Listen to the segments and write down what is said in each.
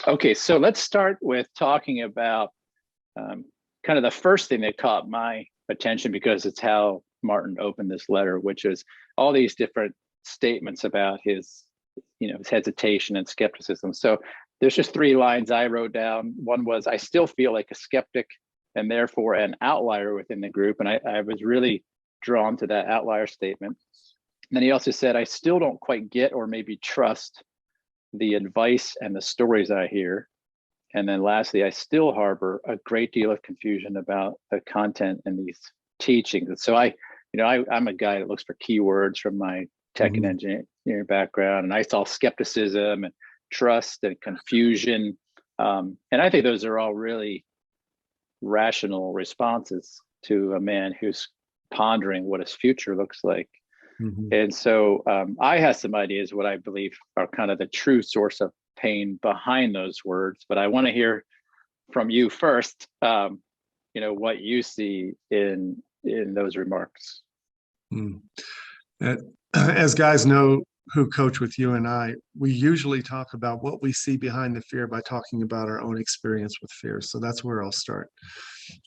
Okay, so let's start with talking about kind of the first thing that caught my attention because it's how Martin opened this letter, which is all these different statements about his, his hesitation and skepticism. So there's just three lines I wrote down. One was, I still feel like a skeptic and therefore an outlier within the group. And I was really drawn to that outlier statement. And then he also said, I still don't quite get or maybe trust the advice and the stories I hear. And then lastly, I still harbor a great deal of confusion about the content in these teachings. And so I'm a guy that looks for keywords from my tech and engineering background. And I saw skepticism and trust and confusion. And I think those are all really rational responses to a man who's pondering what his future looks like. And so I have some ideas what I believe are kind of the true source of pain behind those words, but I want to hear from you first, what you see in those remarks. As guys know who coach with you and I, we usually talk about what we see behind the fear by talking about our own experience with fear. So that's where I'll start.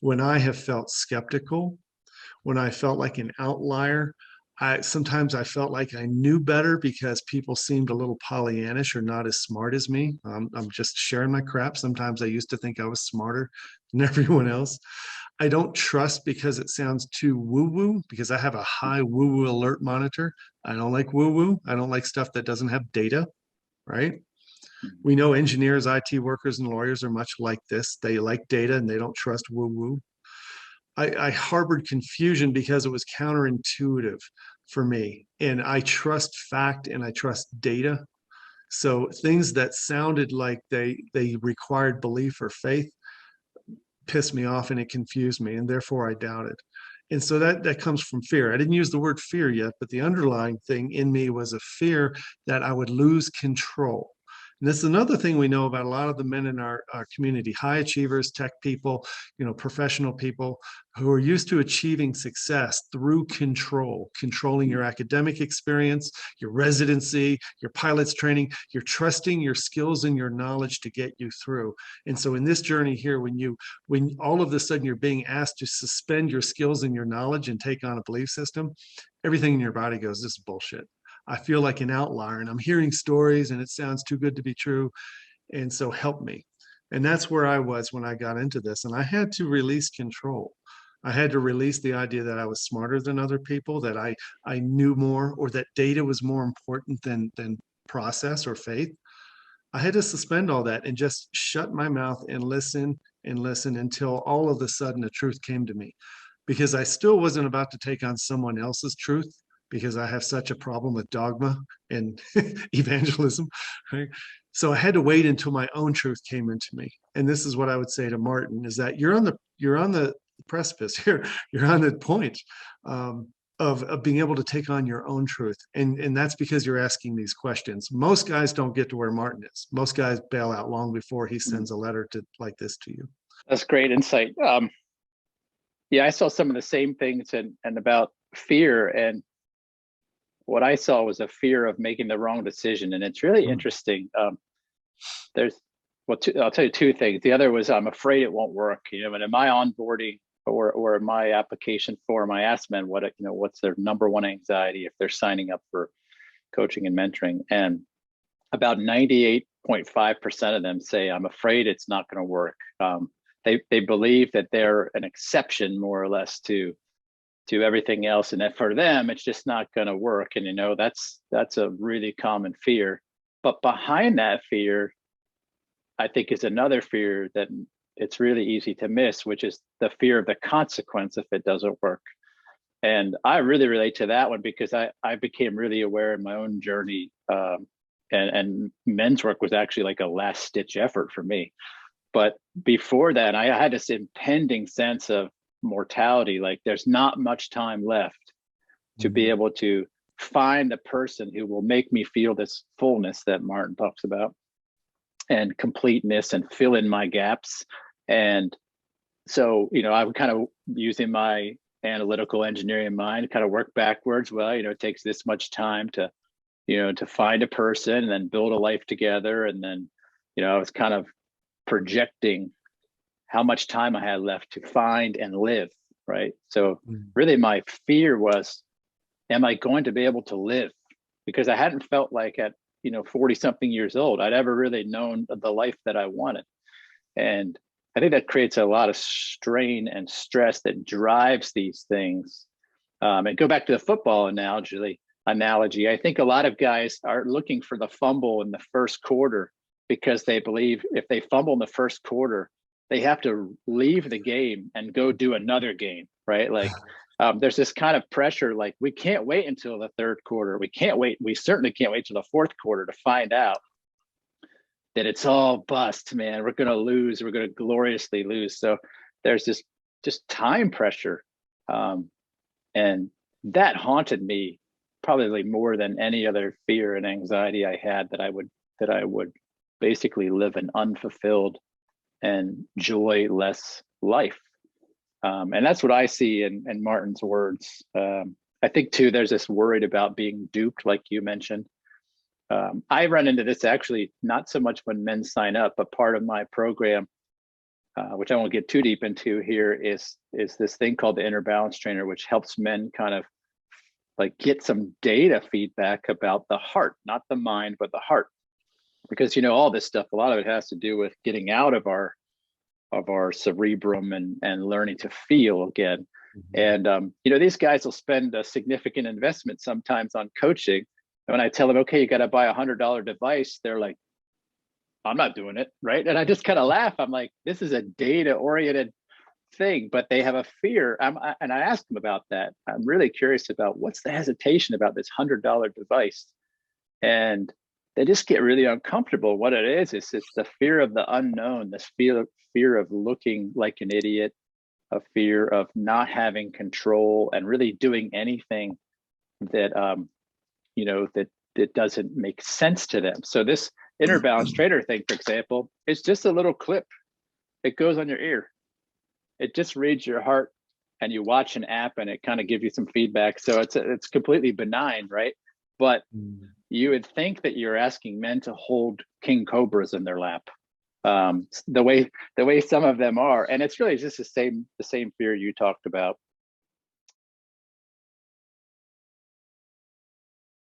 When I have felt skeptical, when I felt like an outlier, sometimes I felt like I knew better because people seemed a little Pollyannish or not as smart as me. I'm just sharing my crap. Sometimes I used to think I was smarter than everyone else. I don't trust because it sounds too woo-woo, because I have a high woo-woo alert monitor. I don't like woo-woo. I don't like stuff that doesn't have data, right? We know engineers, IT workers, and lawyers are much like this. They like data and they don't trust woo-woo. I harbored confusion because it was counterintuitive for me. And I trust fact and I trust data. So things that sounded like they required belief or faith pissed me off and it confused me. And therefore I doubted. And so that comes from fear. I didn't use the word fear yet, but the underlying thing in me was a fear that I would lose control. And this is another thing we know about a lot of the men in our community, high achievers, tech people, professional people who are used to achieving success through controlling your academic experience, your residency, your pilot's training. You're trusting your skills and your knowledge to get you through. And so in this journey here, when all of a sudden you're being asked to suspend your skills and your knowledge and take on a belief system, everything in your body goes, this is bullshit. I feel like an outlier and I'm hearing stories and it sounds too good to be true. And so help me. And that's where I was when I got into this. And I had to release control. I had to release the idea that I was smarter than other people, that I knew more, or that data was more important than process or faith. I had to suspend all that and just shut my mouth and listen until all of a sudden the truth came to me. Because I still wasn't about to take on someone else's truth, because I have such a problem with dogma and evangelism, right? So I had to wait until my own truth came into me. And this is what I would say to Martin, is that you're on the precipice here. You're on the point of being able to take on your own truth. And that's because you're asking these questions. Most guys don't get to where Martin is. Most guys bail out long before he sends a letter like this to you. That's great insight. I saw some of the same things and about fear, and what I saw was a fear of making the wrong decision. And it's really interesting. I'll tell you two things. The other was, I'm afraid it won't work. And in my onboarding or my application form, I asked men what's their number one anxiety if they're signing up for coaching and mentoring. And about 98.5% of them say, I'm afraid it's not going to work. They believe that they're an exception, more or less, to everything else, and that for them it's just not going to work. And that's a really common fear. But behind that fear, I think, is another fear that it's really easy to miss, which is the fear of the consequence if it doesn't work. And I really relate to that one because I became really aware in my own journey, and men's work was actually like a last ditch effort for me. But before that, I had this impending sense of mortality, like there's not much time left to be able to find the person who will make me feel this fullness that Martin talks about, and completeness, and fill in my gaps. And so, I would kind of, using my analytical engineering mind, kind of work backwards. Well, it takes this much time to find a person and then build a life together, and then I was kind of projecting how much time I had left to find and live, right? So really my fear was, am I going to be able to live? Because I hadn't felt like at 40 something years old I'd ever really known the life that I wanted. And I think that creates a lot of strain and stress that drives these things. And go back to the football analogy, I think a lot of guys are looking for the fumble in the first quarter because they believe if they fumble in the first quarter, they have to leave the game and go do another game, right? Like there's this kind of pressure, like we can't wait until the third quarter. We can't wait. We certainly can't wait till the fourth quarter to find out that it's all bust, man. We're going to lose. We're going to gloriously lose. So there's this just time pressure. And that haunted me probably more than any other fear and anxiety I had, that I would basically live an unfulfilled and joyless life. And that's what I see in Martin's words. I think too, there's this worried about being duped, like you mentioned. I run into this actually not so much when men sign up, but part of my program, which I won't get too deep into here, is this thing called the Inner Balance Trainer, which helps men kind of like get some data feedback about the heart, not the mind, but the heart. Because all this stuff, a lot of it has to do with getting out of our cerebrum and learning to feel again. And these guys will spend a significant investment sometimes on coaching. And when I tell them, okay, you got to buy $100 device, they're like, I'm not doing it, right? And I just kind of laugh. I'm like, this is a data-oriented thing, but they have a fear. And I asked them about that. I'm really curious about what's the hesitation about this $100 device. And they just get really uncomfortable. What it is it's the fear of the unknown, this fear of looking like an idiot, a fear of not having control and really doing anything that that doesn't make sense to them. So this Inner Balance Trainer thing, for example, is just a little clip. It goes on your ear. It just reads your heart, and you watch an app and it kind of gives you some feedback. So it's completely benign, right? But you would think that you're asking men to hold king cobras in their lap, the way some of them are, and it's really just the same fear you talked about.